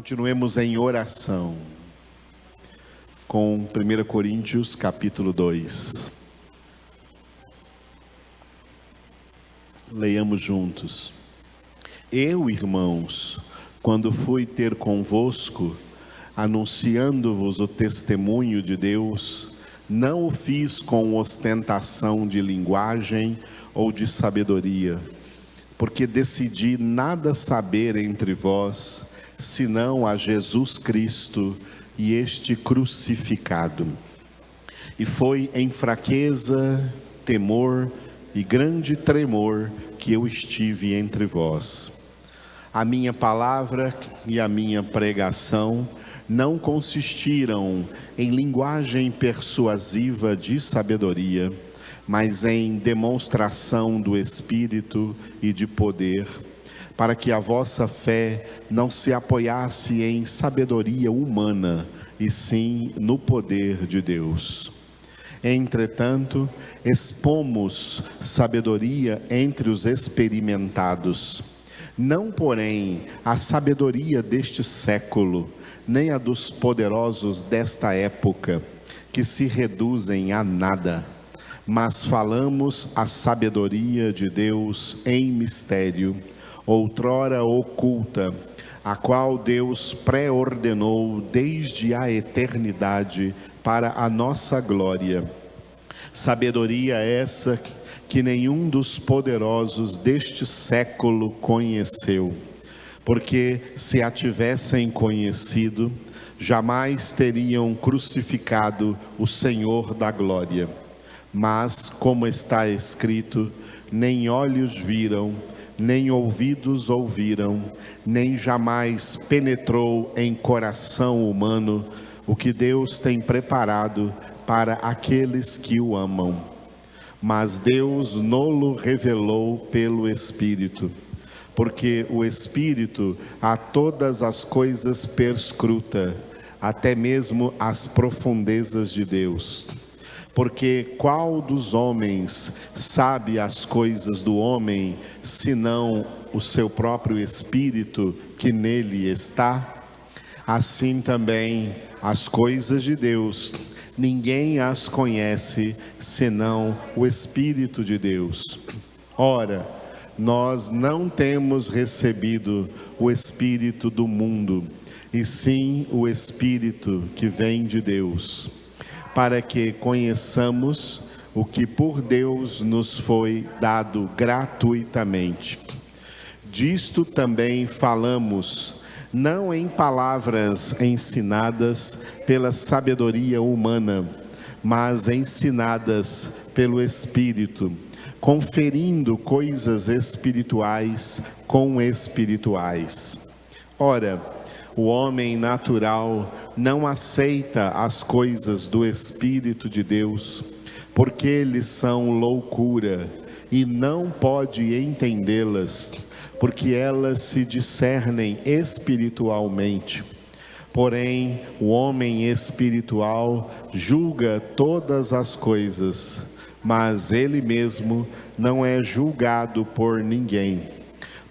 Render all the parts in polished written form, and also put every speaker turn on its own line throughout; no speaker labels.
Continuemos em oração com 1 Coríntios capítulo 2. Leiamos juntos. Eu, irmãos, quando fui ter convosco, anunciando-vos o testemunho de Deus, não o fiz com ostentação de linguagem ou de sabedoria, porque decidi nada saber entre vós, senão a Jesus Cristo e este crucificado. E foi em fraqueza, temor e grande tremor que eu estive entre vós. A minha palavra e a minha pregação não consistiram em linguagem persuasiva de sabedoria, mas em demonstração do Espírito e de poder, para que a vossa fé não se apoiasse em sabedoria humana, e sim no poder de Deus. Entretanto, expomos sabedoria entre os experimentados, não porém a sabedoria deste século, nem a dos poderosos desta época, que se reduzem a nada, mas falamos a sabedoria de Deus em mistério, outrora oculta, a qual Deus pré-ordenou desde a eternidade para a nossa glória. Sabedoria essa que nenhum dos poderosos deste século conheceu, porque se a tivessem conhecido, jamais teriam crucificado o Senhor da glória. Mas, como está escrito, nem olhos viram, nem ouvidos ouviram, nem jamais penetrou em coração humano o que Deus tem preparado para aqueles que o amam. Mas Deus no-lo revelou pelo Espírito, porque o Espírito a todas as coisas perscruta, até mesmo as profundezas de Deus. Porque qual dos homens sabe as coisas do homem, senão o seu próprio espírito que nele está? Assim também as coisas de Deus, ninguém as conhece, senão o Espírito de Deus. Ora, nós não temos recebido o Espírito do mundo, e sim o Espírito que vem de Deus, para que conheçamos o que por Deus nos foi dado gratuitamente. Disto também falamos, não em palavras ensinadas pela sabedoria humana, mas ensinadas pelo Espírito, conferindo coisas espirituais com espirituais. Ora, o homem natural não aceita as coisas do Espírito de Deus, porque eles são loucura, e não pode entendê-las, porque elas se discernem espiritualmente. Porém, o homem espiritual julga todas as coisas, mas ele mesmo não é julgado por ninguém.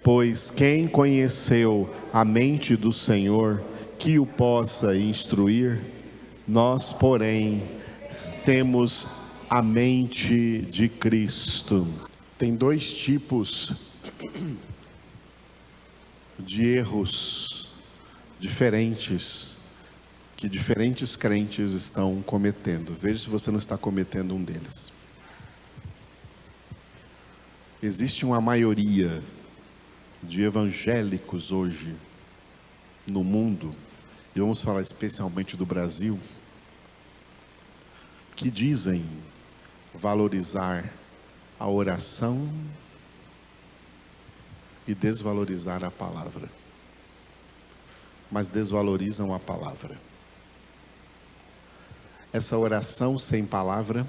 Pois quem conheceu a mente do Senhor, que o possa instruir? Nós, porém, temos a mente de Cristo. Tem dois tipos de erros diferentes que diferentes crentes estão cometendo. Veja se você não está cometendo um deles. Existe uma maioria de evangélicos hoje no mundo, e vamos falar especialmente do Brasil, que dizem valorizar a oração e desvalorizar a palavra, mas desvalorizam a palavra. Essa oração sem palavra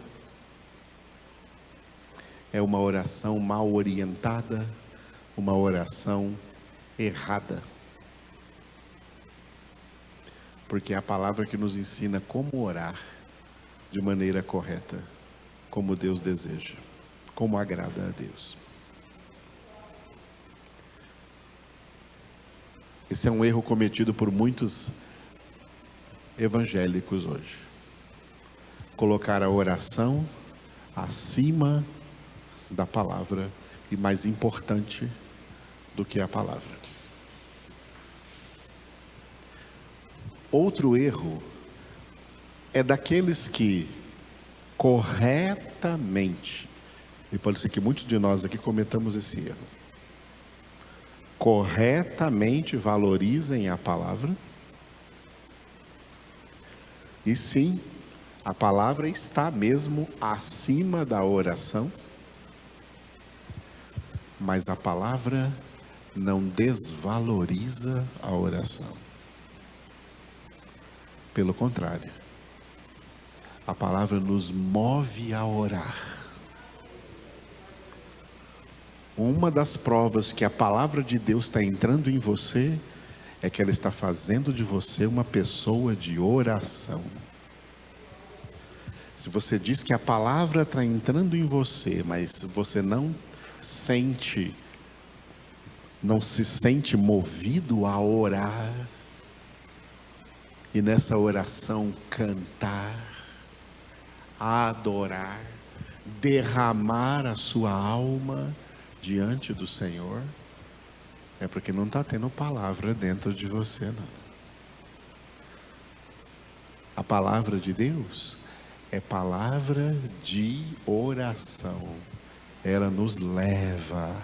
é uma oração mal orientada, uma oração errada, porque é a palavra que nos ensina como orar de maneira correta, como Deus deseja, como agrada a Deus. Esse é um erro cometido por muitos evangélicos hoje. Colocar a oração acima da palavra e mais importante do que a palavra. Outro erro é daqueles que corretamente, e pode ser que muitos de nós aqui cometamos esse erro, corretamente valorizem a palavra, e sim, a palavra está mesmo acima da oração, mas a palavra não desvaloriza a oração. Pelo contrário, a palavra nos move a orar. Uma das provas que a palavra de Deus está entrando em você é que ela está fazendo de você uma pessoa de oração. Se você diz que a palavra está entrando em você, mas você não se sente movido a orar, e nessa oração cantar, adorar, derramar a sua alma diante do Senhor, é porque não está tendo palavra dentro de você, não. A palavra de Deus é palavra de oração. Ela nos leva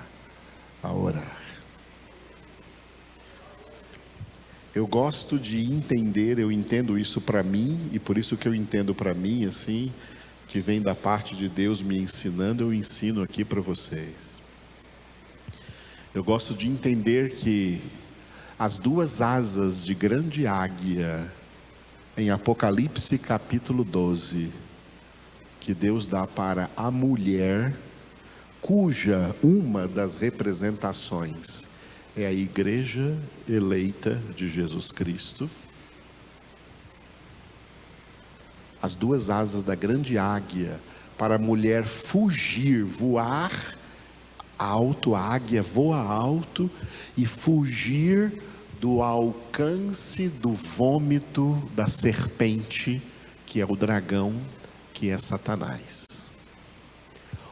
a orar. Eu gosto de entender, eu entendo isso para mim, e por isso que eu entendo para mim, assim, que vem da parte de Deus me ensinando, eu ensino aqui para vocês. Eu gosto de entender que as duas asas de grande águia, em Apocalipse capítulo 12, que Deus dá para a mulher, cuja uma das representações é a igreja eleita de Jesus Cristo. As duas asas da grande águia, para a mulher fugir, voar alto, a águia voa alto e fugir do alcance do vômito da serpente, que é o dragão, que é Satanás.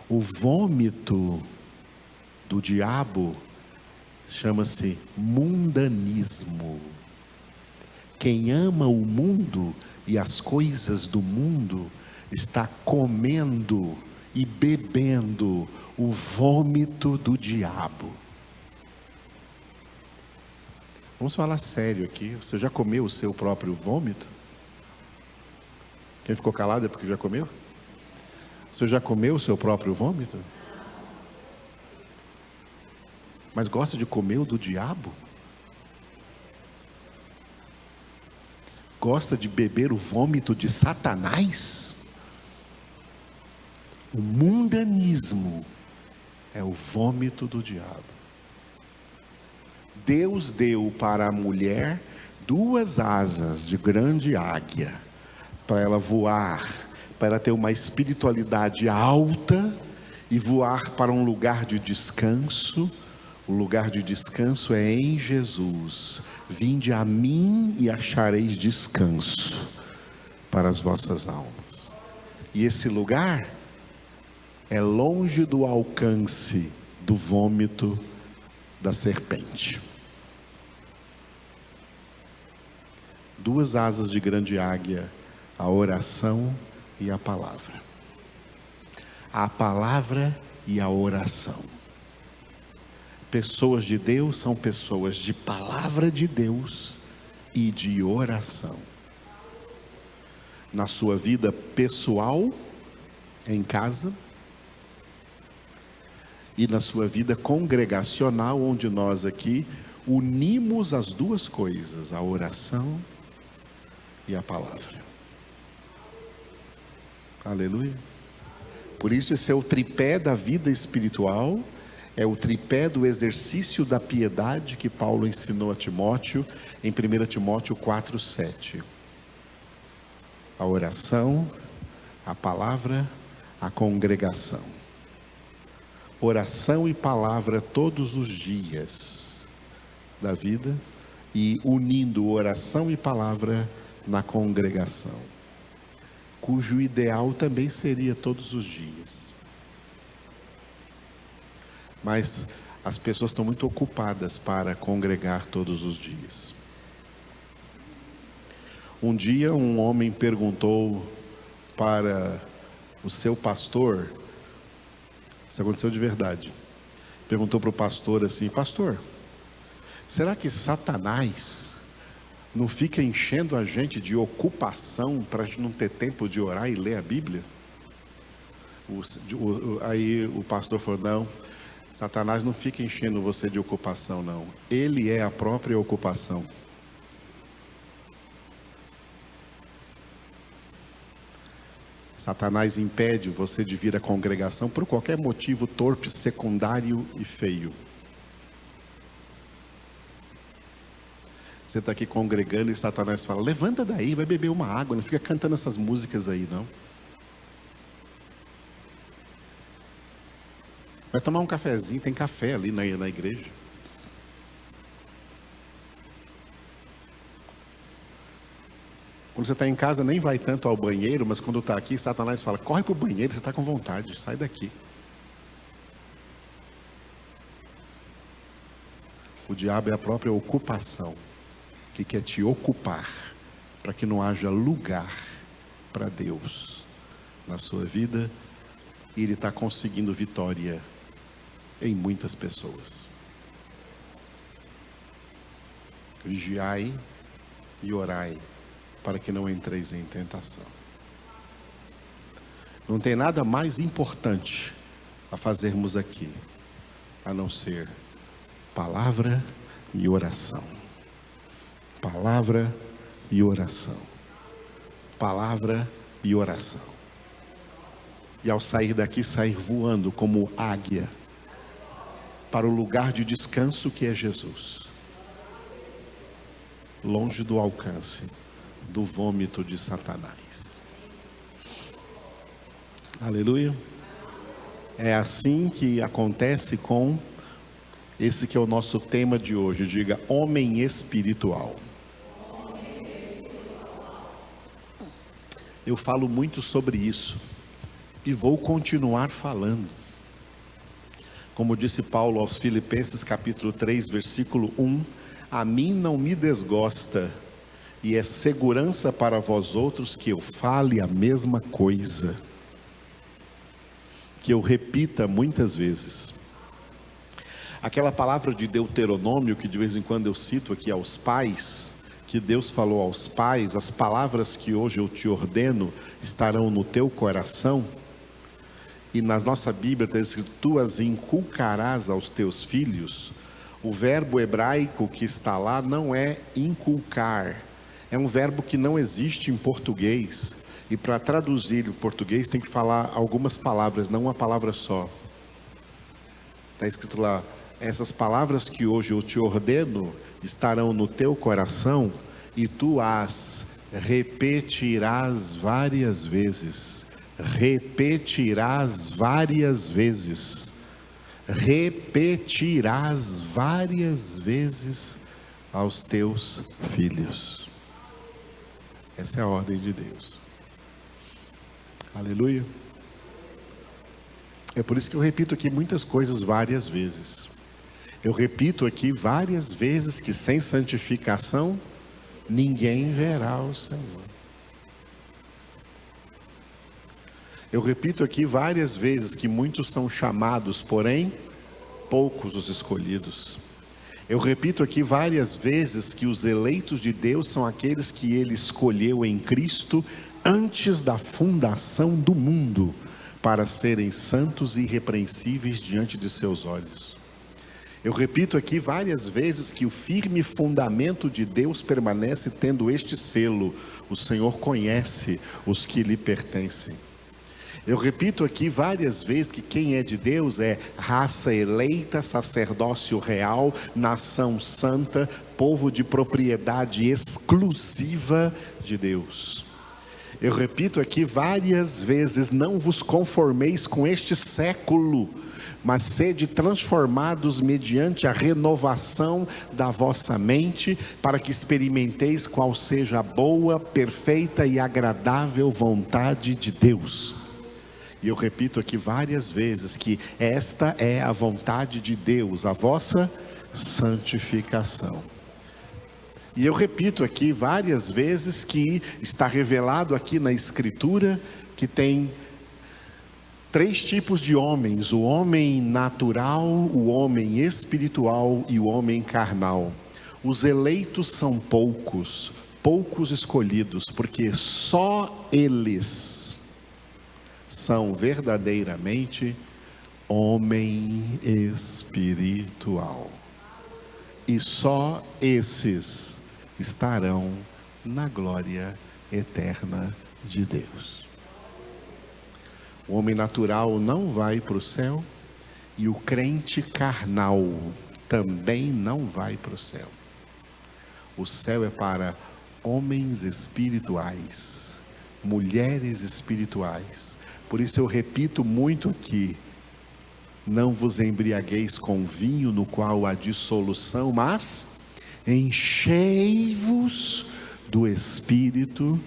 O vômito do diabo chama-se mundanismo. Quem ama o mundo e as coisas do mundo está comendo e bebendo o vômito do diabo. Vamos falar sério aqui. Você já comeu o seu próprio vômito? Quem ficou calado é porque já comeu? Você já comeu o seu próprio vômito? Mas gosta de comer o do diabo? Gosta de beber o vômito de Satanás? O mundanismo é o vômito do diabo. Deus deu para a mulher duas asas de grande águia, para ela voar, para ela ter uma espiritualidade alta e voar para um lugar de descanso. O lugar de descanso é em Jesus. Vinde a mim e achareis descanso para as vossas almas. E esse lugar é longe do alcance do vômito da serpente. Duas asas de grande águia, a oração e a palavra. A palavra e a oração. Pessoas de Deus são pessoas de palavra de Deus e de oração. Na sua vida pessoal, em casa, e na sua vida congregacional, onde nós aqui unimos as duas coisas, a oração e a palavra. Aleluia. Por isso esse é o tripé da vida espiritual, é o tripé do exercício da piedade que Paulo ensinou a Timóteo em 1 Timóteo 4:7. A oração, a palavra, a congregação. Oração e palavra todos os dias da vida e unindo oração e palavra na congregação, cujo ideal também seria todos os dias. Mas as pessoas estão muito ocupadas para congregar todos os dias. Um dia um homem perguntou para o seu pastor, isso aconteceu de verdade, perguntou para o pastor assim: pastor, será que Satanás não fica enchendo a gente de ocupação para a gente não ter tempo de orar e ler a Bíblia? Aí o pastor falou: não, Satanás não fica enchendo você de ocupação, não. Ele é a própria ocupação. Satanás impede você de vir à congregação por qualquer motivo torpe, secundário e feio. Você está aqui congregando e Satanás fala: levanta daí, vai beber uma água, não fica cantando essas músicas aí não. Vai tomar um cafezinho, tem café ali na igreja. Quando você está em casa nem vai tanto ao banheiro, mas quando está aqui, Satanás fala: corre para o banheiro, você está com vontade, sai daqui. O diabo é a própria ocupação, que quer te ocupar, para que não haja lugar para Deus na sua vida, e ele está conseguindo vitória em muitas pessoas. Vigiai e orai, para que não entreis em tentação. Não tem nada mais importante a fazermos aqui, a não ser palavra e oração. Palavra e oração. Palavra e oração. E ao sair daqui, sair voando como águia para o lugar de descanso que é Jesus, longe do alcance do vômito de Satanás. Aleluia. É assim que acontece com esse que é o nosso tema de hoje. Diga: homem espiritual. Eu falo muito sobre isso e vou continuar falando. Como disse Paulo aos Filipenses capítulo 3, versículo 1: a mim não me desgosta, e é segurança para vós outros que eu fale a mesma coisa, que eu repita muitas vezes. Aquela palavra de Deuteronômio, que de vez em quando eu cito aqui aos pais, que Deus falou aos pais: as palavras que hoje eu te ordeno estarão no teu coração. E na nossa Bíblia está escrito: tu as inculcarás aos teus filhos. O verbo hebraico que está lá não é inculcar, é um verbo que não existe em português, e para traduzir o português tem que falar algumas palavras, não uma palavra só. Está escrito lá: essas palavras que hoje eu te ordeno estarão no teu coração, e tu as repetirás várias vezes. Repetirás várias vezes. Repetirás várias vezes aos teus filhos. Essa é a ordem de Deus. Aleluia. É por isso que eu repito aqui muitas coisas várias vezes. Eu repito aqui várias vezes que sem santificação ninguém verá o Senhor. Eu repito aqui várias vezes que muitos são chamados, porém poucos os escolhidos. Eu repito aqui várias vezes que os eleitos de Deus são aqueles que Ele escolheu em Cristo antes da fundação do mundo, para serem santos e irrepreensíveis diante de seus olhos. Eu repito aqui várias vezes que o firme fundamento de Deus permanece tendo este selo: o Senhor conhece os que lhe pertencem. Eu repito aqui várias vezes que quem é de Deus é raça eleita, sacerdócio real, nação santa, povo de propriedade exclusiva de Deus. Eu repito aqui várias vezes: não vos conformeis com este século, mas sede transformados mediante a renovação da vossa mente, para que experimenteis qual seja a boa, perfeita e agradável vontade de Deus. E eu repito aqui várias vezes que esta é a vontade de Deus, a vossa santificação. E eu repito aqui várias vezes que está revelado aqui na Escritura que tem 3 tipos de homens: o homem natural, o homem espiritual e o homem carnal. Os eleitos são poucos, poucos escolhidos, porque só eles são verdadeiramente homem espiritual. E só esses estarão na glória eterna de Deus. O homem natural não vai para o céu, e o crente carnal também não vai para o céu. O céu é para homens espirituais, mulheres espirituais. Por isso eu repito muito aqui: não vos embriagueis com vinho no qual há dissolução, mas enchei-vos do Espírito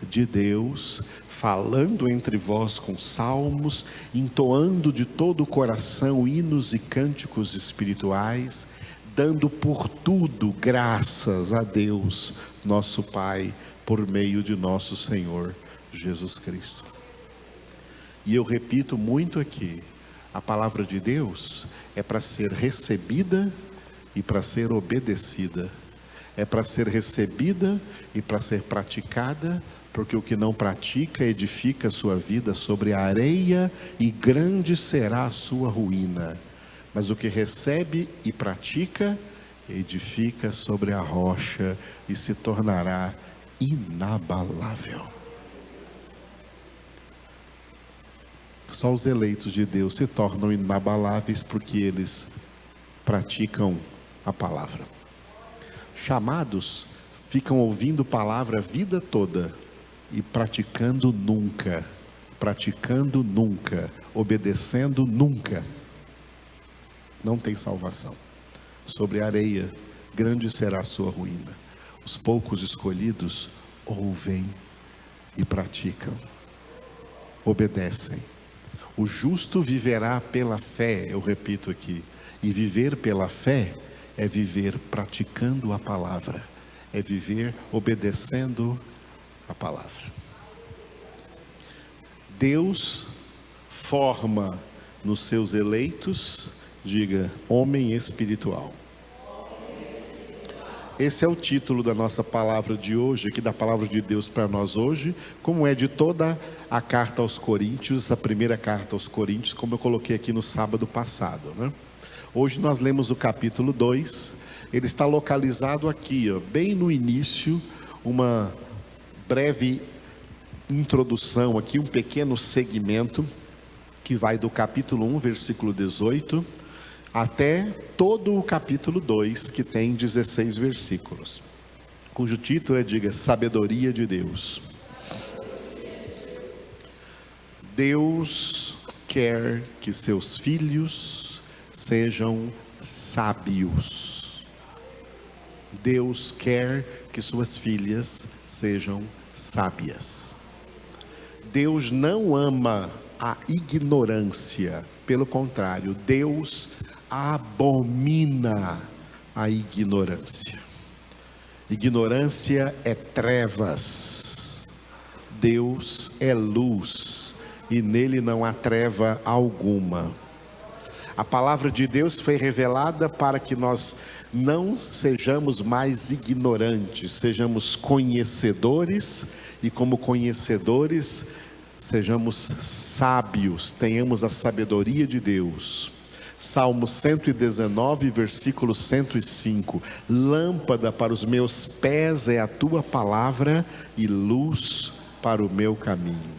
de Deus, falando entre vós com salmos, entoando de todo o coração hinos e cânticos espirituais, dando por tudo graças a Deus, nosso Pai, por meio de nosso Senhor Jesus Cristo. E eu repito muito aqui: a palavra de Deus é para ser recebida e para ser obedecida. É para ser recebida e para ser praticada, porque o que não pratica edifica sua vida sobre a areia, e grande será a sua ruína. Mas o que recebe e pratica, edifica sobre a rocha e se tornará inabalável. Só os eleitos de Deus se tornam inabaláveis porque eles praticam a palavra. Chamados ficam ouvindo palavra a vida toda e praticando nunca, obedecendo nunca. Não tem salvação. Sobre a areia, grande será a sua ruína. Os poucos escolhidos ouvem e praticam, obedecem. O justo viverá pela fé, eu repito aqui. E viver pela fé é viver praticando a palavra, é viver obedecendo a palavra. Deus forma nos seus eleitos, diga, homem espiritual. Esse é o título da nossa palavra de hoje, aqui da palavra de Deus para nós hoje, como é de toda a carta aos Coríntios, a primeira carta aos Coríntios, como eu coloquei aqui no sábado passado, né? Hoje nós lemos o capítulo 2, ele está localizado aqui, bem no início, uma breve introdução aqui, um pequeno segmento, que vai do capítulo 1, versículo 18, até todo o capítulo 2, que tem 16 versículos, cujo título é, diga, Sabedoria de Deus. Deus quer que seus filhos sejam sábios. Deus quer que suas filhas sejam sábias. Deus não ama a ignorância, pelo contrário, Deus abomina a ignorância. Ignorância é trevas, Deus é luz, e nele não há treva alguma. A palavra de Deus foi revelada para que nós não sejamos mais ignorantes, sejamos conhecedores, e como conhecedores, sejamos sábios, tenhamos a sabedoria de Deus. Salmo 119, versículo 105, lâmpada para os meus pés é a tua palavra e luz para o meu caminho.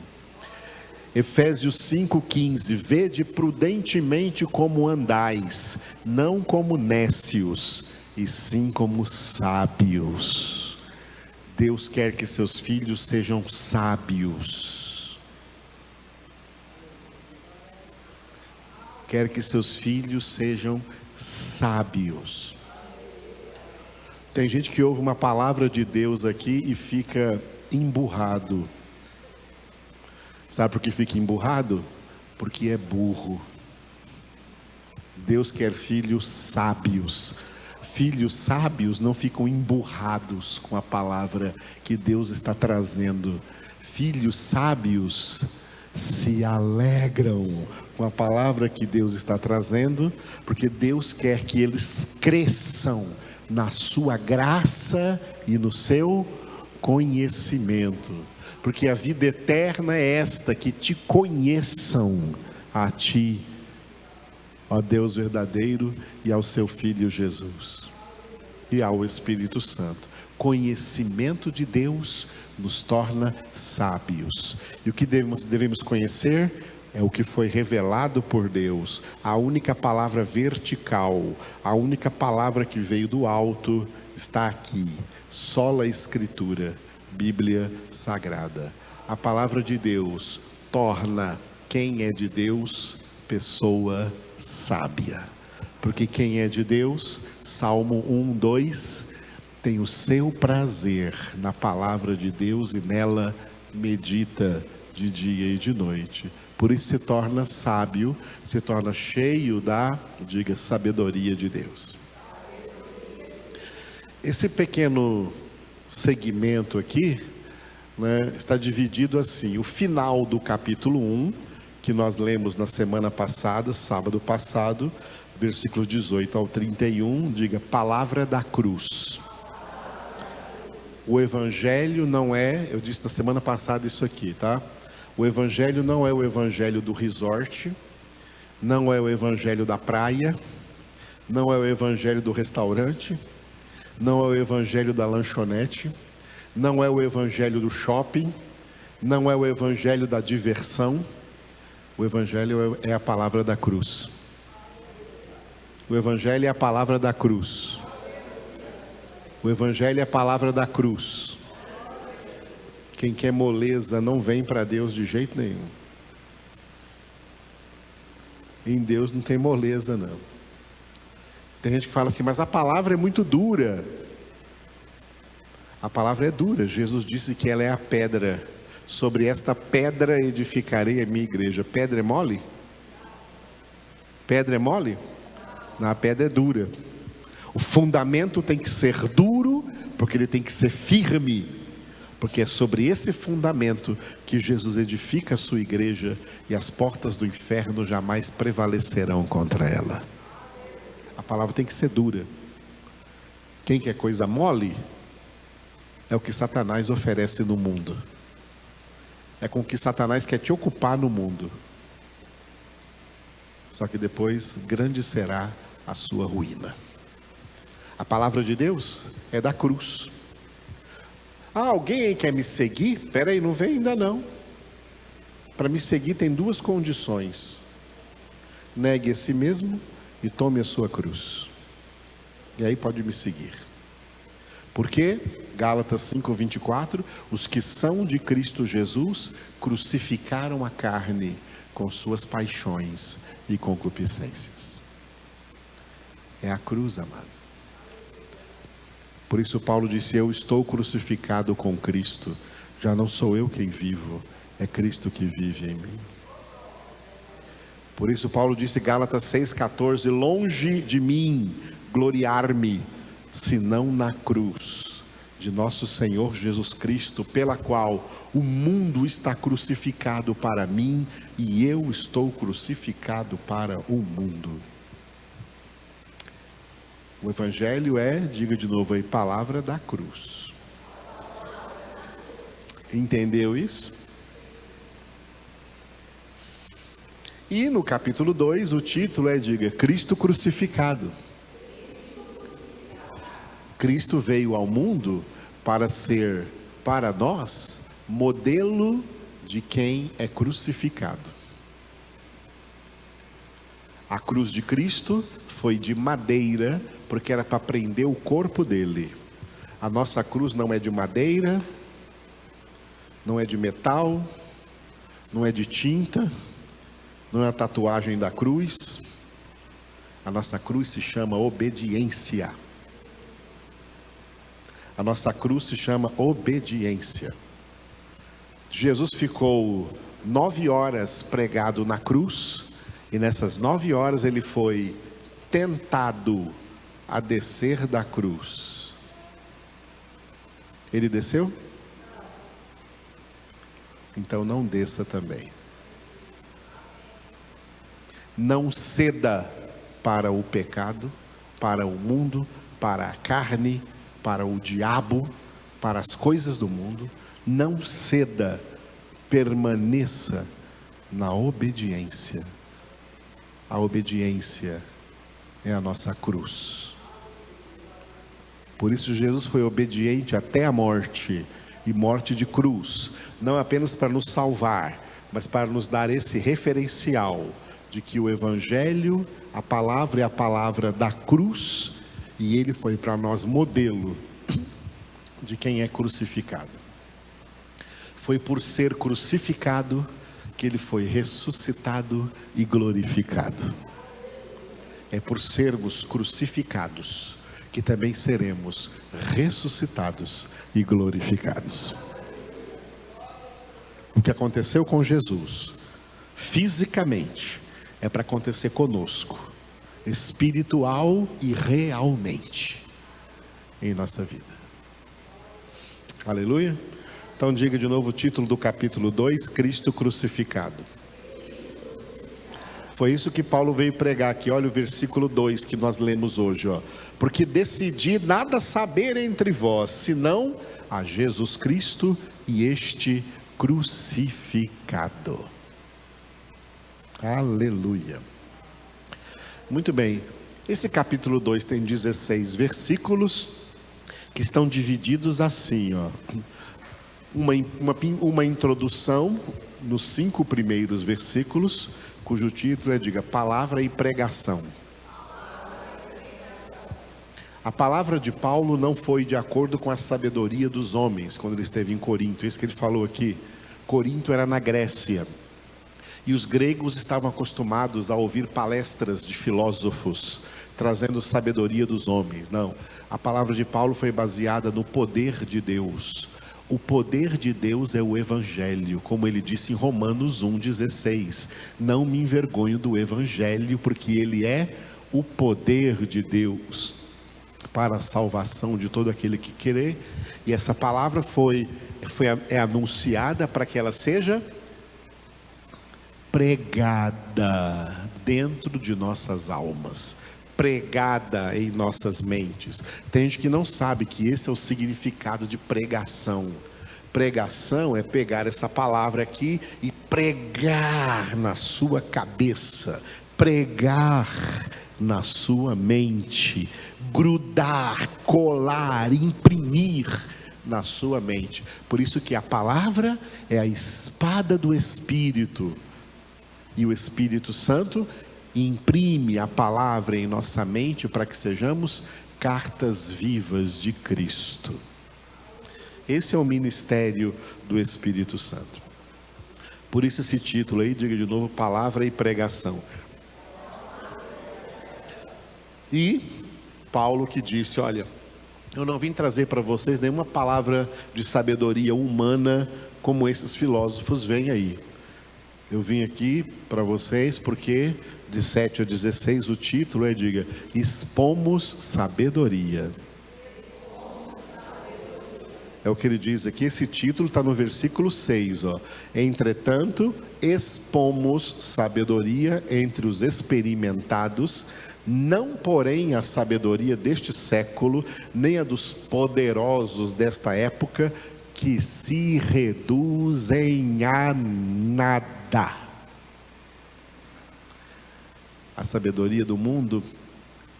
Efésios 5,15, vede prudentemente como andais, não como nécios, e sim como sábios. Deus quer que seus filhos sejam sábios. quer que seus filhos sejam sábios. Tem gente que ouve uma palavra de Deus aqui e fica emburrado. Sabe por que fica emburrado? Porque é burro. Deus quer filhos sábios. Filhos sábios não ficam emburrados com a palavra que Deus está trazendo. Filhos sábios se alegram com a palavra que Deus está trazendo, porque Deus quer que eles cresçam na sua graça e no seu conhecimento. Porque a vida eterna é esta, que te conheçam a ti, ó Deus verdadeiro, e ao seu Filho Jesus, e ao Espírito Santo. Conhecimento de Deus nos torna sábios. E o que devemos conhecer é o que foi revelado por Deus. A única palavra vertical, a única palavra que veio do alto, está aqui. Sola Escritura, Bíblia Sagrada. A palavra de Deus torna quem é de Deus pessoa sábia. Porque quem é de Deus, Salmo 1:2, tem o seu prazer na palavra de Deus e nela medita de dia e de noite. Por isso se torna sábio, se torna cheio da, diga, sabedoria de Deus. Esse pequeno segmento aqui, né, está dividido assim: o final do capítulo 1, que nós lemos na semana passada, sábado passado, versículos 18 ao 31, diga, palavra da cruz. O evangelho não é, eu disse na semana passada isso aqui, tá? O evangelho não é o evangelho do resort, não é o evangelho da praia, não é o evangelho do restaurante, não é o evangelho da lanchonete, não é o evangelho do shopping, não é o evangelho da diversão. O evangelho é a palavra da cruz. O evangelho é a palavra da cruz. O evangelho é a palavra da cruz. Quem quer moleza não vem para Deus de jeito nenhum. Em Deus não tem moleza não. Tem gente que fala assim, mas a palavra é muito dura. A palavra é dura. Jesus disse que ela é a pedra. Sobre esta pedra edificarei a minha igreja. Pedra é mole? Pedra é mole? Não, a pedra é dura. O fundamento tem que ser duro, porque ele tem que ser firme, porque é sobre esse fundamento que Jesus edifica a sua igreja, e as portas do inferno jamais prevalecerão contra ela. A palavra tem que ser dura. Quem quer coisa mole, é o que Satanás oferece no mundo. É com o que Satanás quer te ocupar no mundo. Só que depois grande será a sua ruína. A palavra de Deus é da cruz. Ah, alguém aí quer me seguir? Espera aí, não vem ainda não. Para me seguir tem duas condições: negue a si mesmo e tome a sua cruz. E aí pode me seguir. Porque, Gálatas 5:24, os que são de Cristo Jesus crucificaram a carne com suas paixões e concupiscências. É a cruz, amado. Por isso Paulo disse, eu estou crucificado com Cristo, já não sou eu quem vivo, é Cristo que vive em mim. Por isso Paulo disse, Gálatas 6,14, longe de mim gloriar-me, senão na cruz de nosso Senhor Jesus Cristo, pela qual o mundo está crucificado para mim, e eu estou crucificado para o mundo. O evangelho é, diga de novo aí, palavra da cruz. Entendeu isso? E no capítulo 2, o título é, diga, Cristo crucificado. Cristo veio ao mundo para ser, para nós, modelo de quem é crucificado. A cruz de Cristo foi de madeira, porque era para prender o corpo dele. A nossa cruz não é de madeira, não é de metal, não é de tinta, não é a tatuagem da cruz. A nossa cruz se chama obediência. A nossa cruz se chama obediência. Jesus ficou 9 horas pregado na cruz, e nessas 9 horas ele foi tentado a descer da cruz. Ele desceu? Então não desça também. Não ceda para o pecado, para o mundo, para a carne, para o diabo, para as coisas do mundo. Não ceda, permaneça na obediência. A obediência é a nossa cruz. Por isso Jesus foi obediente até a morte, e morte de cruz, não apenas para nos salvar, mas para nos dar esse referencial de que o Evangelho, a palavra é a palavra da cruz, e ele foi para nós modelo de quem é crucificado. Foi por ser crucificado que ele foi ressuscitado e glorificado. É por sermos crucificados que também seremos ressuscitados e glorificados. O que aconteceu com Jesus, fisicamente, é para acontecer conosco, espiritual e realmente, em nossa vida. Aleluia? Então diga de novo o título do capítulo 2, Cristo crucificado. Foi isso que Paulo veio pregar aqui. Olha o versículo 2 que nós lemos hoje, ó. Porque decidi nada saber entre vós, senão a Jesus Cristo e este crucificado. Aleluia. Muito bem. Esse capítulo 2 tem 16 versículos que estão divididos assim, ó. Uma introdução nos 5 primeiros versículos, cujo título é, diga, palavra e pregação. A palavra de Paulo não foi de acordo com a sabedoria dos homens, quando ele esteve em Corinto. Isso que ele falou aqui. Corinto era na Grécia, e os gregos estavam acostumados a ouvir palestras de filósofos, trazendo sabedoria dos homens. Não, a palavra de Paulo foi baseada no poder de Deus. O poder de Deus é o Evangelho, como ele disse em Romanos 1,16. Não me envergonho do Evangelho, porque ele é o poder de Deus para a salvação de todo aquele que crê. E essa palavra é anunciada para que ela seja pregada dentro de nossas almas, pregada em nossas mentes. Tem gente que não sabe que esse é o significado de pregação. Pregação é pegar essa palavra aqui e pregar na sua cabeça, pregar na sua mente, grudar, colar, imprimir na sua mente. Por isso que a palavra é a espada do Espírito, e o Espírito Santo imprime a palavra em nossa mente para que sejamos cartas vivas de Cristo. Esse é o ministério do Espírito Santo. Por isso esse título aí, diga de novo, palavra e pregação. E Paulo que disse, olha, eu não vim trazer para vocês nenhuma palavra de sabedoria humana como esses filósofos vêm aí. Eu vim aqui para vocês porque de 7 a 16 o título é, diga, expomos sabedoria. É o que ele diz aqui, esse título está no versículo 6, ó. Entretanto, expomos sabedoria entre os experimentados, não porém a sabedoria deste século, nem a dos poderosos desta época, que se reduzem a nada. A sabedoria do mundo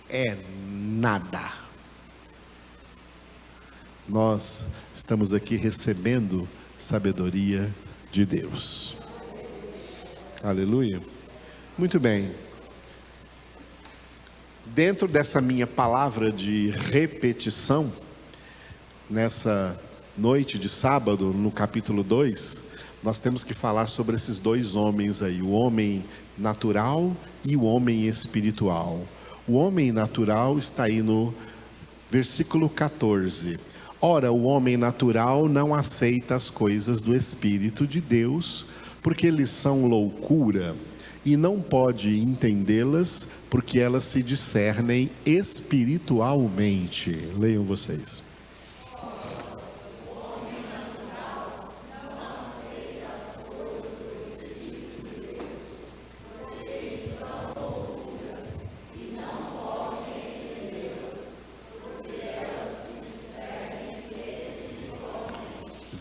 é nada. Nós estamos aqui recebendo sabedoria de Deus. Aleluia. Muito bem. Dentro dessa minha palavra de repetição, nessa noite de sábado, no capítulo 2, nós temos que falar sobre esses dois homens aí, o homem natural e o homem espiritual. O homem natural está aí no versículo 14. Ora, o homem natural não aceita as coisas do Espírito de Deus, porque eles são loucura, e não pode entendê-las, porque elas se discernem espiritualmente. Leiam vocês.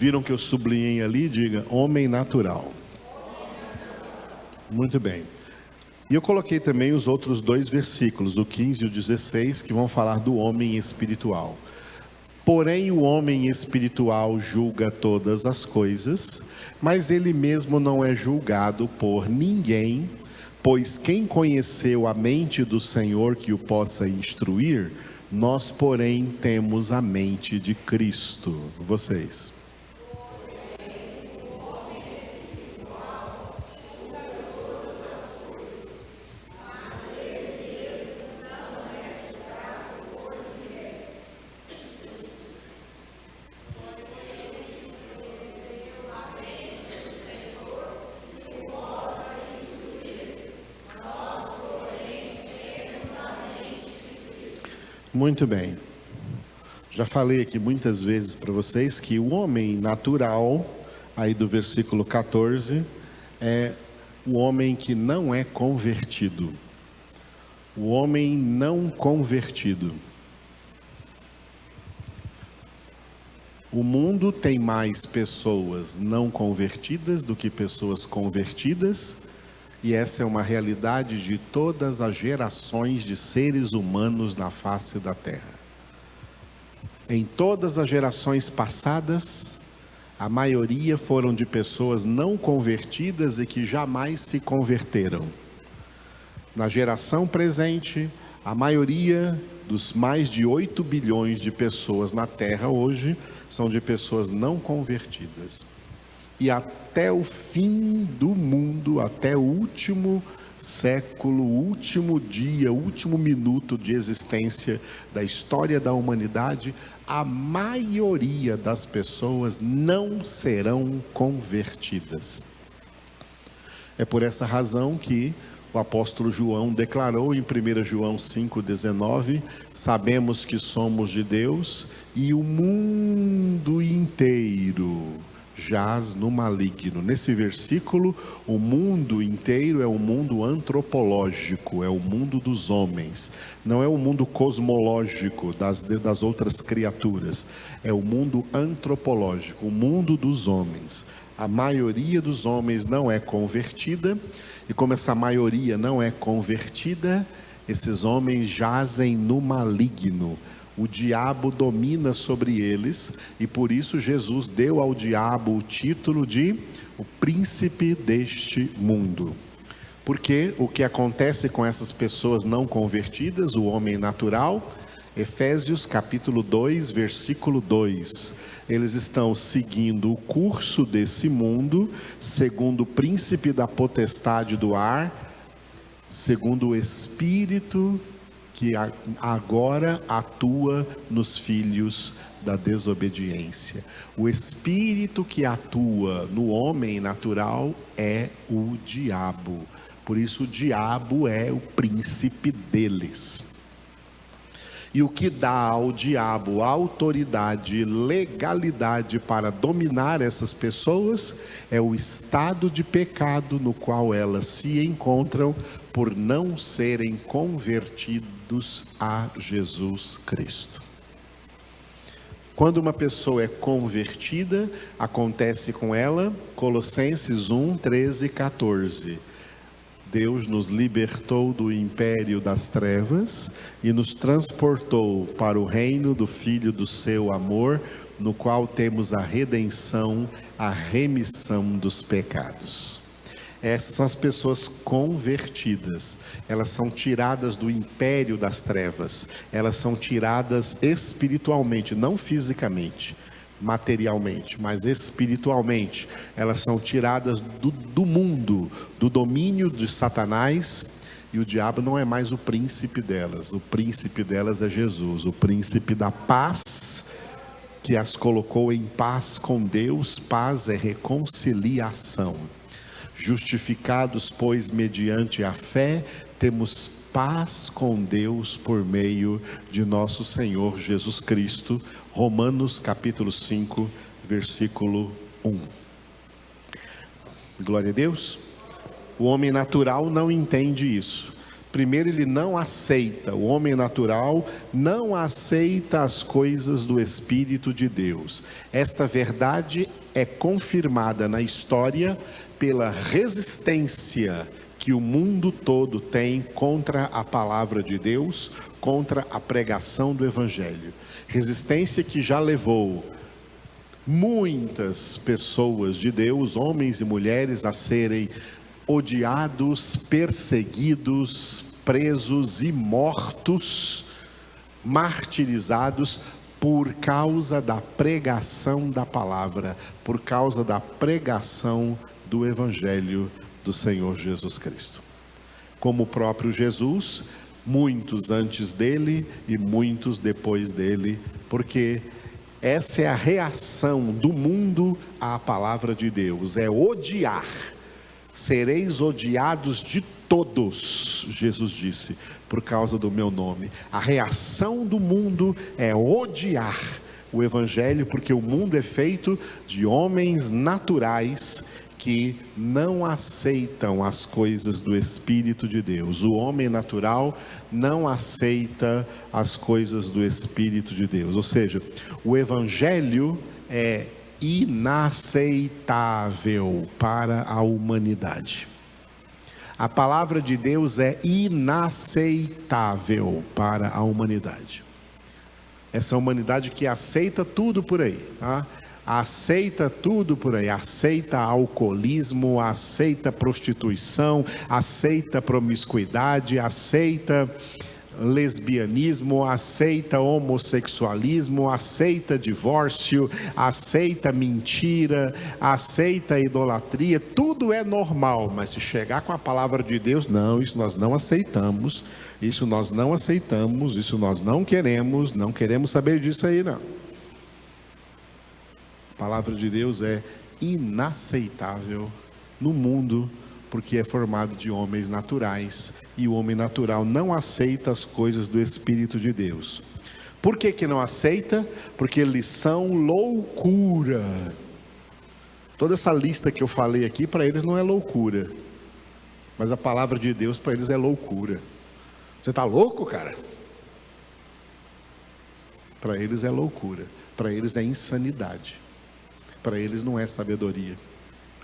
Viram que eu sublinhei ali? Diga, homem natural. Muito bem. E eu coloquei também os outros dois versículos, o 15 e o 16, que vão falar do homem espiritual. Porém, o homem espiritual julga todas as coisas, mas ele mesmo não é julgado por ninguém, pois quem conheceu a mente do Senhor que o possa instruir, nós, porém, temos a mente de Cristo. Vocês. Muito bem. Já falei aqui muitas vezes para vocês que o homem natural, aí do versículo 14, é o homem que não é convertido. O homem não convertido. O mundo tem mais pessoas não convertidas do que pessoas convertidas, e essa é uma realidade de todas as gerações de seres humanos na face da Terra. Em todas as gerações passadas, a maioria foram de pessoas não convertidas e que jamais se converteram. Na geração presente, a maioria dos mais de 8 bilhões de pessoas na Terra hoje são de pessoas não convertidas. E até o fim do mundo, até o último século, o último dia, o último minuto de existência da história da humanidade, a maioria das pessoas não serão convertidas. É por essa razão que o apóstolo João declarou em 1 João 5,19, sabemos que somos de Deus e o mundo inteiro jaz no maligno. Nesse versículo, o mundo inteiro é o mundo antropológico, é o mundo dos homens, não é o mundo cosmológico das outras criaturas, é o mundo antropológico, o mundo dos homens. A maioria dos homens não é convertida, e como essa maioria não é convertida, esses homens jazem no maligno. O diabo domina sobre eles, e por isso Jesus deu ao diabo o título de o príncipe deste mundo. Porque o que acontece com essas pessoas não convertidas, o homem natural, Efésios capítulo 2, versículo 2, eles estão seguindo o curso desse mundo, segundo o príncipe da potestade do ar, segundo o espírito que agora atua nos filhos da desobediência. O espírito que atua no homem natural é o diabo. Por isso o diabo é o príncipe deles. E o que dá ao diabo autoridade, legalidade para dominar essas pessoas é o estado de pecado no qual elas se encontram por não serem convertidos a Jesus Cristo. Quando uma pessoa é convertida, acontece com ela, Colossenses 1, 13 e 14. Deus nos libertou do império das trevas e nos transportou para o reino do Filho do seu amor, no qual temos a redenção, a remissão dos pecados. Essas são as pessoas convertidas, elas são tiradas do império das trevas, elas são tiradas espiritualmente, não fisicamente, materialmente, mas espiritualmente. Elas são tiradas do mundo, do domínio de Satanás, e o diabo não é mais o príncipe delas. O príncipe delas é Jesus, o príncipe da paz, que as colocou em paz com Deus. Paz é reconciliação. Justificados, pois, mediante a fé, temos paz com Deus por meio de nosso Senhor Jesus Cristo. Romanos capítulo 5, versículo 1. Glória a Deus. O homem natural não entende isso. Primeiro, ele não aceita, o homem natural não aceita as coisas do Espírito de Deus. Esta verdade é confirmada na história pela resistência que o mundo todo tem contra a palavra de Deus, contra a pregação do Evangelho. Resistência que já levou muitas pessoas de Deus, homens e mulheres, a serem odiados, perseguidos, presos e mortos, martirizados por causa da pregação da palavra, por causa da pregação do Evangelho do Senhor Jesus Cristo. Como o próprio Jesus, muitos antes dele e muitos depois dele, porque essa é a reação do mundo à palavra de Deus, é odiar. Sereis odiados de todos, Jesus disse, por causa do meu nome. A reação do mundo é odiar o Evangelho, porque o mundo é feito de homens naturais que não aceitam as coisas do Espírito de Deus. O homem natural não aceita as coisas do Espírito de Deus. Ou seja, o Evangelho é inaceitável para a humanidade. A palavra de Deus é inaceitável para a humanidade. Essa humanidade que aceita tudo por aí, tá? Aceita tudo por aí, aceita alcoolismo, aceita prostituição, aceita promiscuidade, aceita lesbianismo, aceita homossexualismo, aceita divórcio, aceita mentira, aceita idolatria. Tudo é normal, mas se chegar com a palavra de Deus, não, isso nós não aceitamos, isso nós não aceitamos, isso nós não queremos saber disso aí não. A palavra de Deus é inaceitável no mundo, porque é formado de homens naturais, e o homem natural não aceita as coisas do Espírito de Deus. Por que não aceita? Porque eles são loucura. Toda essa lista que eu falei aqui, para eles não é loucura, mas a palavra de Deus para eles é loucura. Você está louco, cara? Para eles é loucura, para eles é insanidade, para eles não é sabedoria,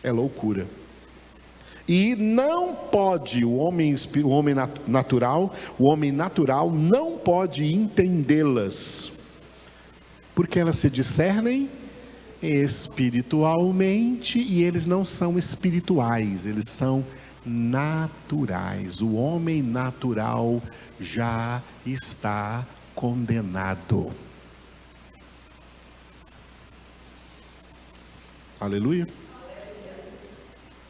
é loucura. E não pode o homem natural não pode entendê-las, porque elas se discernem espiritualmente, e eles não são espirituais, eles são naturais. O homem natural já está condenado. Aleluia.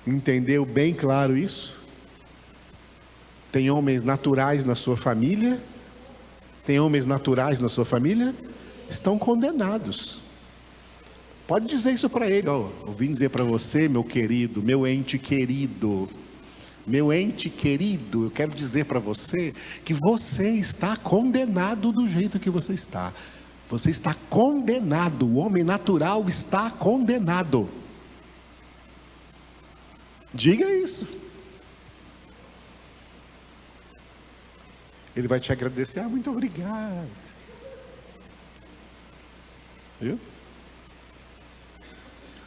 Entendeu bem claro isso? Tem homens naturais na sua família? Tem homens naturais na sua família? Estão condenados. Pode dizer isso para ele. Eu vim dizer para você, meu querido, meu ente querido, eu quero dizer para você que você está condenado do jeito que você está. Você está condenado. O homem natural está condenado. Diga isso. Ele vai te agradecer. Muito obrigado. Viu?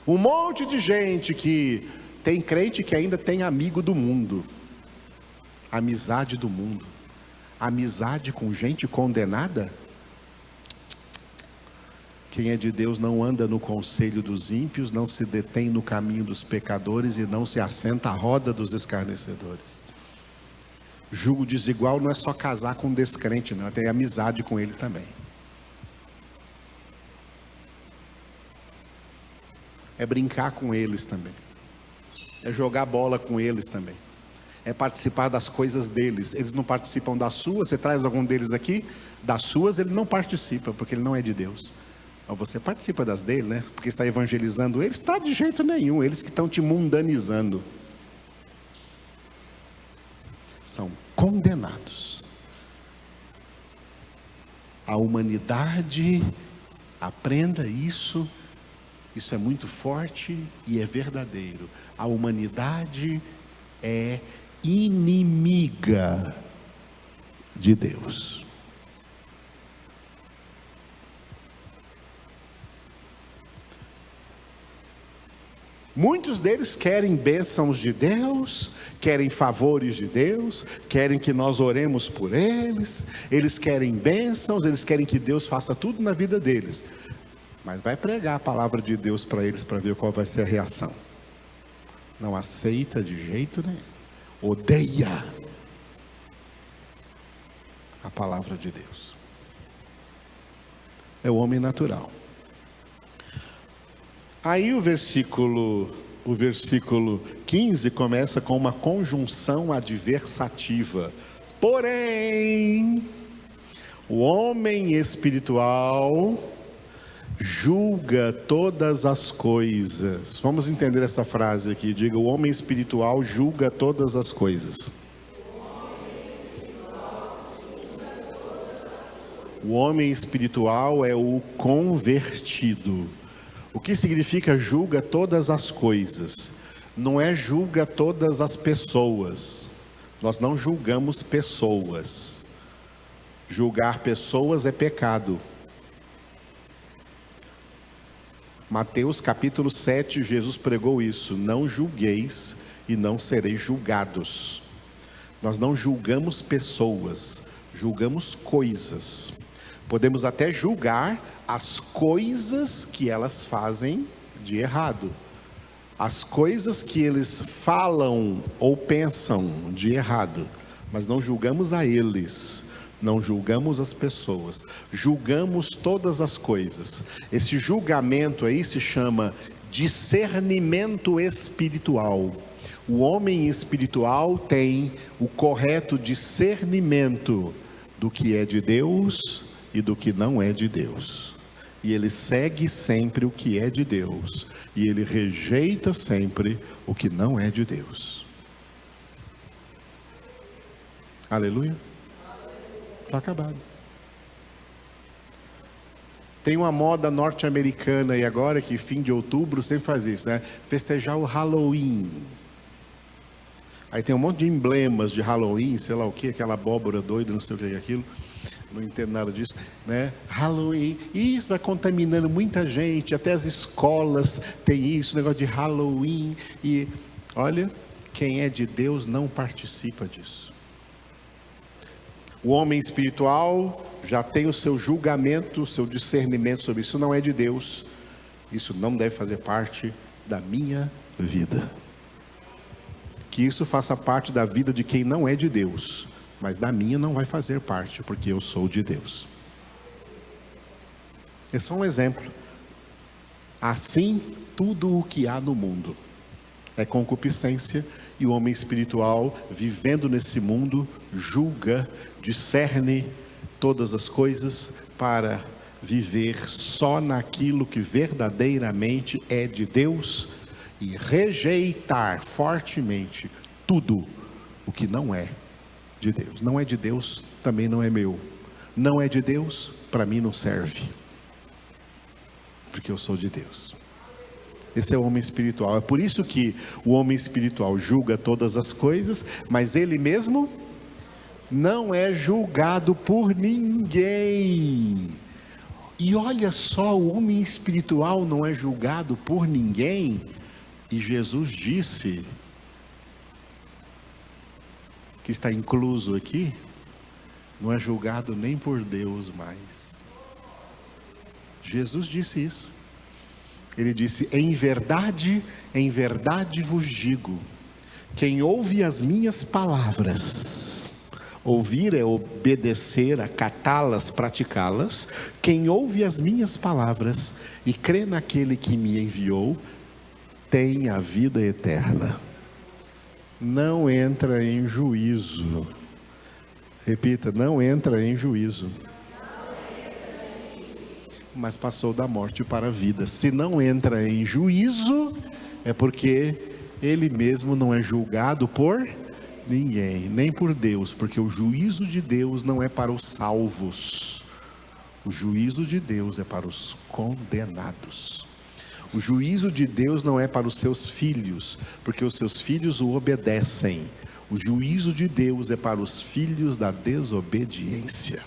Um monte de gente que tem crente que ainda tem amigo do mundo, amizade do mundo, amizade com gente condenada. Quem é de Deus não anda no conselho dos ímpios, não se detém no caminho dos pecadores e não se assenta à roda dos escarnecedores. Julgo desigual não é só casar com um descrente, não, tem amizade com ele também. é brincar com eles também, é jogar bola com eles também, é participar das coisas deles. Eles não participam das suas. Você traz algum deles aqui, das suas ele não participa, porque ele não é de Deus. Mas você participa das dele, né? Porque está evangelizando eles? Está de jeito nenhum, eles que estão te mundanizando. São condenados. A humanidade, aprenda isso, isso é muito forte e é verdadeiro. A humanidade é inimiga de Deus. Muitos deles querem bênçãos de Deus, querem favores de Deus, querem que nós oremos por eles, eles querem bênçãos, eles querem que Deus faça tudo na vida deles. Mas vai pregar a palavra de Deus para eles para ver qual vai ser a reação. Não aceita de jeito nenhum. Odeia a palavra de Deus. É o homem natural. Aí o versículo 15 começa com uma conjunção adversativa. Porém, o homem espiritual julga todas as coisas. Vamos entender essa frase aqui. Diga: o homem espiritual julga todas as coisas. O homem espiritual é o convertido. O que significa julga todas as coisas? Não é julga todas as pessoas. Nós não julgamos pessoas. Julgar pessoas é pecado. Mateus capítulo 7, Jesus pregou isso: não julgueis e não sereis julgados. Nós não julgamos pessoas, julgamos coisas. Podemos até julgar as coisas que elas fazem de errado, as coisas que eles falam ou pensam de errado, mas não julgamos a eles, não julgamos as pessoas, julgamos todas as coisas. Esse julgamento aí se chama discernimento espiritual. O homem espiritual tem o correto discernimento do que é de Deus e do que não é de Deus, e ele segue sempre o que é de Deus, e ele rejeita sempre o que não é de Deus. Aleluia. Está acabado. Tem uma moda norte-americana e agora que fim de outubro sempre faz isso, né? Festejar o Halloween. Aí tem um monte de emblemas de Halloween, sei lá o que, aquela abóbora doida, não sei o que é aquilo. Não entendo nada disso, né? Halloween, e isso vai contaminando muita gente, até as escolas tem isso, negócio de Halloween. E olha, quem é de Deus não participa disso. O homem espiritual já tem o seu julgamento, o seu discernimento sobre isso. Não é de Deus, isso não deve fazer parte da minha vida. Que isso faça parte da vida de quem não é de Deus, mas da minha não vai fazer parte, porque eu sou de Deus. É só um exemplo. Assim, tudo o que há no mundo é concupiscência, e o homem espiritual, vivendo nesse mundo, julga, discerne todas as coisas para viver só naquilo que verdadeiramente é de Deus e rejeitar fortemente tudo o que não é de Deus. Não é de Deus, também não é meu. Não é de Deus, para mim não serve, porque eu sou de Deus. Esse é o homem espiritual. É por isso que o homem espiritual julga todas as coisas, mas ele mesmo não é julgado por ninguém. E olha só, o homem espiritual não é julgado por ninguém. E Jesus disse, que está incluso aqui, não é julgado nem por Deus mais. Jesus disse isso. Ele disse: em verdade vos digo, quem ouve as minhas palavras, ouvir é obedecer, acatá-las, praticá-las. Quem ouve as minhas palavras e crê naquele que me enviou, tem a vida eterna. Não entra em juízo. Repita, não entra em juízo. Mas passou da morte para a vida. Se não entra em juízo, é porque ele mesmo não é julgado por ninguém, nem por Deus, porque o juízo de Deus não é para os salvos. O juízo de Deus é para os condenados. O juízo de Deus não é para os seus filhos, porque os seus filhos o obedecem. O juízo de Deus é para os filhos da desobediência.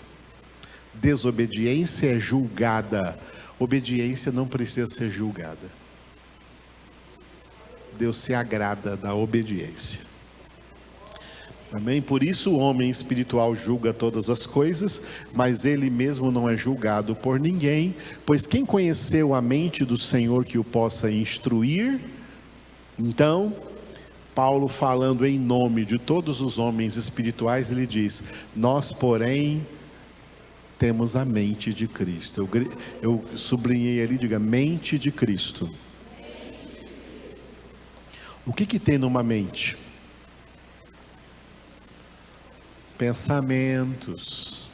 Desobediência é julgada, obediência não precisa ser julgada. Deus se agrada da obediência. Amém? Por isso o homem espiritual julga todas as coisas, mas ele mesmo não é julgado por ninguém, pois quem conheceu a mente do Senhor que o possa instruir? Então, Paulo, falando em nome de todos os homens espirituais, ele diz: nós, porém, temos a mente de Cristo. Eu sublinhei ali, diga, mente de Cristo. O que tem numa mente? Pensamentos,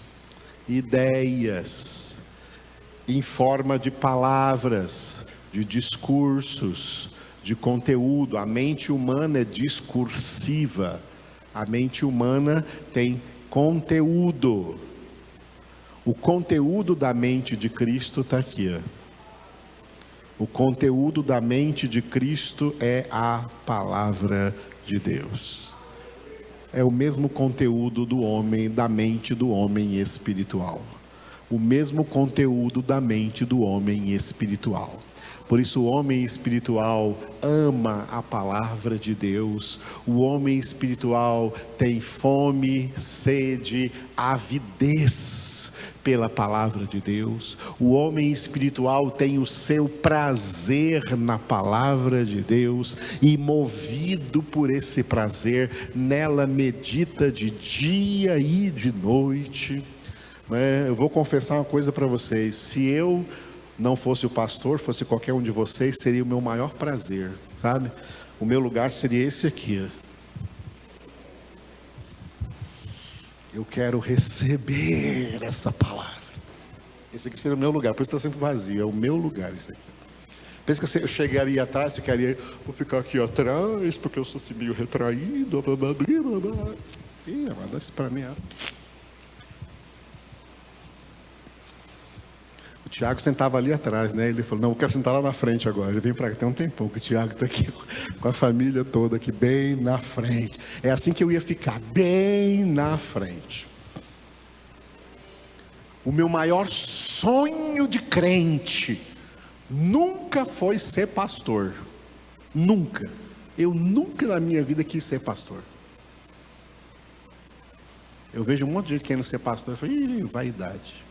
ideias, em forma de palavras, de discursos, de conteúdo. A mente humana é discursiva. A mente humana tem conteúdo. O conteúdo da mente de Cristo está aqui, ó. O conteúdo da mente de Cristo é a palavra de Deus. É o mesmo conteúdo do homem, da mente do homem espiritual. O mesmo conteúdo da mente do homem espiritual. Por isso o homem espiritual ama a palavra de Deus. O homem espiritual tem fome, sede, avidez pela palavra de Deus. O homem espiritual tem o seu prazer na palavra de Deus, e movido por esse prazer, nela medita de dia e de noite, né? Eu vou confessar uma coisa para vocês: se eu não fosse o pastor, fosse qualquer um de vocês, seria o meu maior prazer, sabe? O meu lugar seria esse aqui. Eu quero receber essa palavra. Esse aqui seria o meu lugar, por isso está sempre vazio. É o meu lugar esse aqui. Pensa que eu chegaria atrás, ficaria, vou ficar aqui atrás, porque eu sou assim meio retraído. Blá, blá, blá, blá. Ih, manda isso para mim. O Tiago sentava ali atrás, né? Ele falou, não, eu quero sentar lá na frente agora. Ele vem para cá, tem um tempão que o Tiago está aqui com a família toda aqui, bem na frente. É assim que eu ia ficar, bem na frente. O meu maior sonho de crente nunca foi ser pastor. Nunca. Eu nunca na minha vida quis ser pastor. Eu vejo um monte de gente querendo ser pastor. Eu falei, vaidade.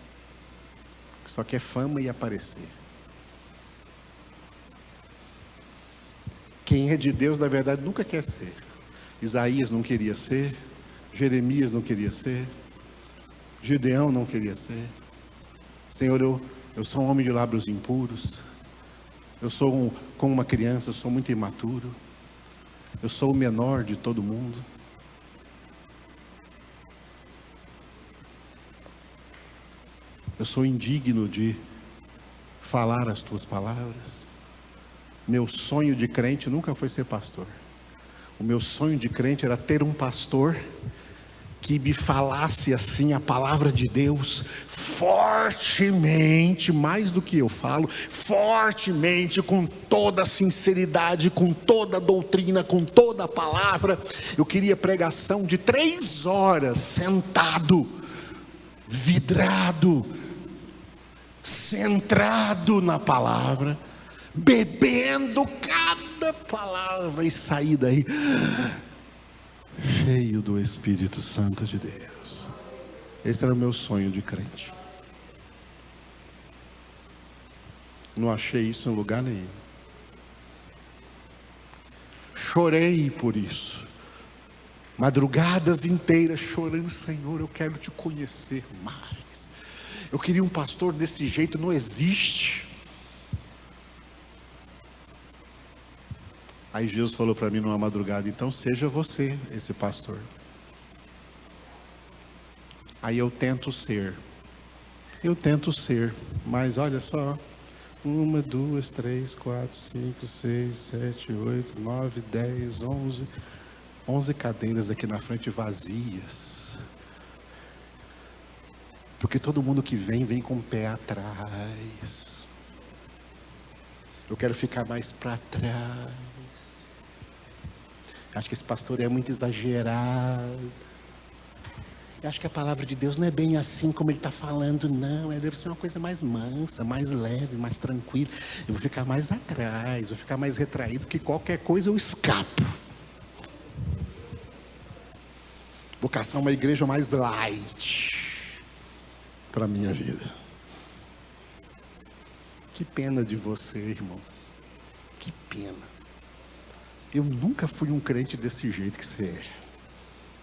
Só quer fama e aparecer. Quem é de Deus, na verdade, nunca quer ser. Isaías não queria ser. Jeremias não queria ser. Gideão não queria ser. Senhor, eu sou um homem de lábios impuros. Eu sou como uma criança, eu sou muito imaturo. Eu sou o menor de todo mundo. Eu sou indigno de falar as tuas palavras. Meu sonho de crente nunca foi ser pastor. O meu sonho de crente era ter um pastor que me falasse assim a palavra de Deus fortemente, mais do que eu falo, fortemente, com toda a sinceridade, com toda a doutrina, com toda a palavra. Eu queria pregação de 3 horas, sentado, vidrado, centrado na palavra, bebendo cada palavra e sair daí cheio do Espírito Santo de Deus. Esse era o meu sonho de crente. Não achei isso em lugar nenhum. Chorei por isso, madrugadas inteiras chorando, Senhor, eu quero te conhecer mais. Eu queria um pastor desse jeito, não existe. Aí Jesus falou para mim numa madrugada: então seja você esse pastor. Aí eu tento ser, mas olha só, 1, 2, 3, 4, 5, 6, 7, 8, 9, 10, 11 cadeiras aqui na frente vazias, porque todo mundo que vem com o pé atrás. Eu quero ficar mais para trás. Acho que esse pastor é muito exagerado. Eu acho que a palavra de Deus não é bem assim como ele está falando, não. Deve ser uma coisa mais mansa, mais leve, mais tranquila. Eu vou ficar mais atrás, vou ficar mais retraído, que qualquer coisa eu escapo. Vou caçar uma igreja mais light para a minha vida. Que pena de você, irmão. Que pena. Eu nunca fui um crente desse jeito que você é.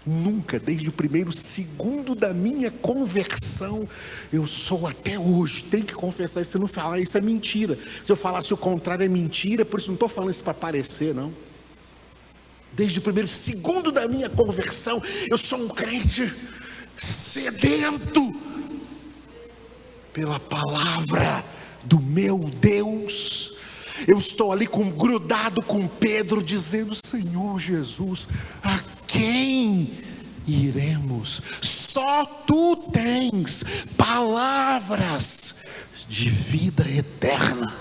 Nunca, desde o primeiro segundo da minha conversão, eu sou até hoje. Tem que confessar, se não falar isso é mentira. Se eu falasse o contrário é mentira, por isso não estou falando isso para parecer, não. Desde o primeiro segundo da minha conversão, eu sou um crente sedento pela palavra do meu Deus. Eu estou ali grudado com Pedro, dizendo: Senhor Jesus, a quem iremos? Só tu tens palavras de vida eterna.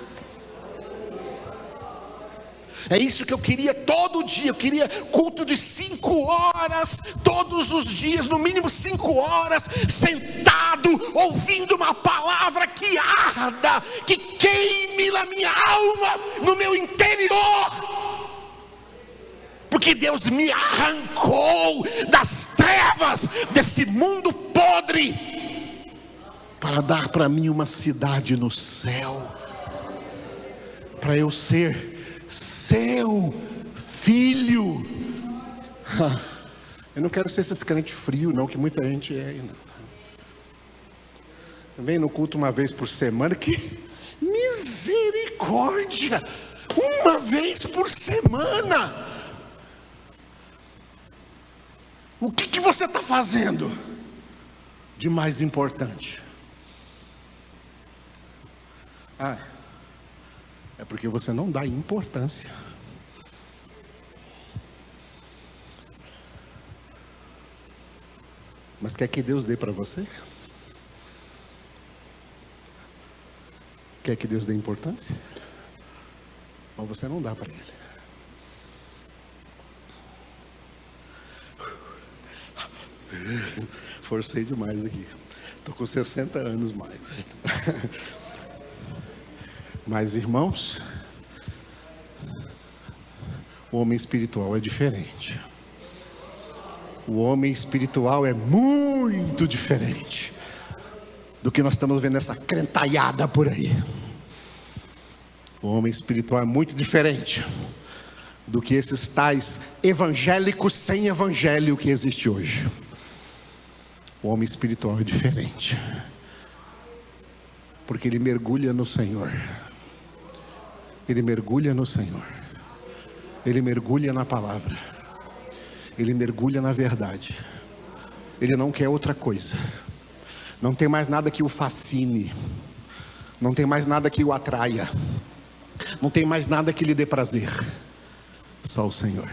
É isso que eu queria todo dia. Eu queria culto de 5 horas, todos os dias, no mínimo 5 horas, sentado, ouvindo uma palavra que arda, que queime na minha alma, no meu interior. Porque Deus me arrancou das trevas desse mundo podre, para dar para mim uma cidade no céu, para eu ser seu filho. Eu não quero ser esses crentes frios não, que muita gente é. Vem no culto uma vez por semana, que misericórdia, uma vez por semana. O que você está fazendo de mais importante? É porque você não dá importância. Mas quer que Deus dê para você? Quer que Deus dê importância? Mas você não dá para Ele. Forcei demais aqui. Estou com 60 anos mais. Mas, irmãos, o homem espiritual é diferente. O homem espiritual é muito diferente do que nós estamos vendo essa crentalhada por aí. O homem espiritual é muito diferente do que esses tais evangélicos sem evangelho que existe hoje. O homem espiritual é diferente, porque ele mergulha no Senhor. Ele mergulha no Senhor. Ele mergulha na palavra. Ele mergulha na verdade. Ele não quer outra coisa. Não tem mais nada que o fascine. Não tem mais nada que o atraia. Não tem mais nada que lhe dê prazer. Só o Senhor.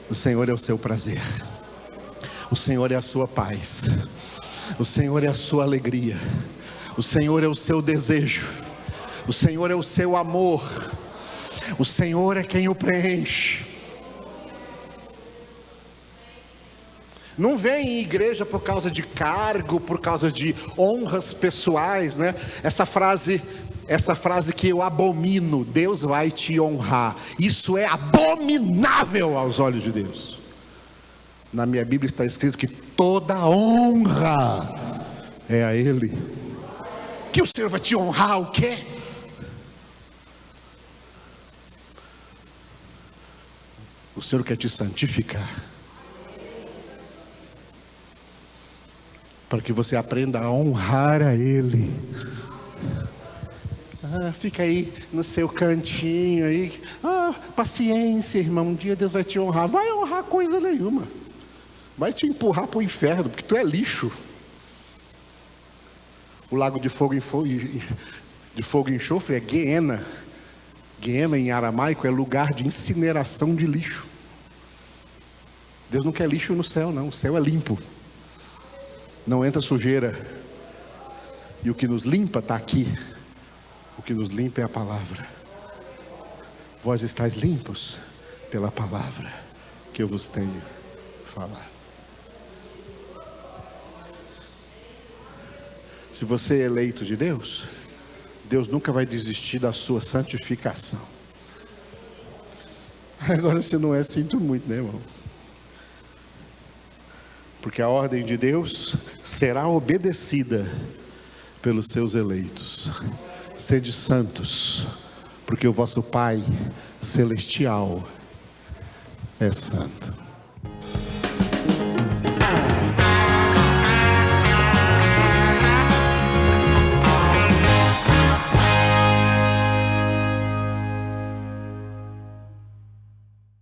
O Senhor é o seu prazer. O Senhor é a sua paz. O Senhor é a sua alegria. O Senhor é o seu desejo. O Senhor é o seu amor. O Senhor é quem o preenche. Não vem em igreja por causa de cargo, por causa de honras pessoais, né? Essa frase que eu abomino: Deus vai te honrar. Isso é abominável aos olhos de Deus. Na minha Bíblia está escrito que toda honra é a Ele. Que o Senhor vai te honrar o quê? O Senhor quer te santificar, para que você aprenda a honrar a Ele. Fica aí no seu cantinho aí.
paciência, irmão, um dia Deus vai te honrar. Vai honrar coisa nenhuma. Vai te empurrar para o inferno, porque tu é lixo. O lago de fogo e enxofre é Guiena. Guiena em aramaico é lugar de incineração de lixo. Deus não quer lixo no céu, não. O céu é limpo. Não entra sujeira. E o que nos limpa está aqui. O que nos limpa é a palavra. Vós estáis limpos pela palavra que eu vos tenho falado. Se você é eleito de Deus, Deus nunca vai desistir da sua santificação. Agora, se não é, sinto muito, né, irmão? Porque a ordem de Deus será obedecida pelos seus eleitos. Sede santos, porque o vosso Pai celestial é santo.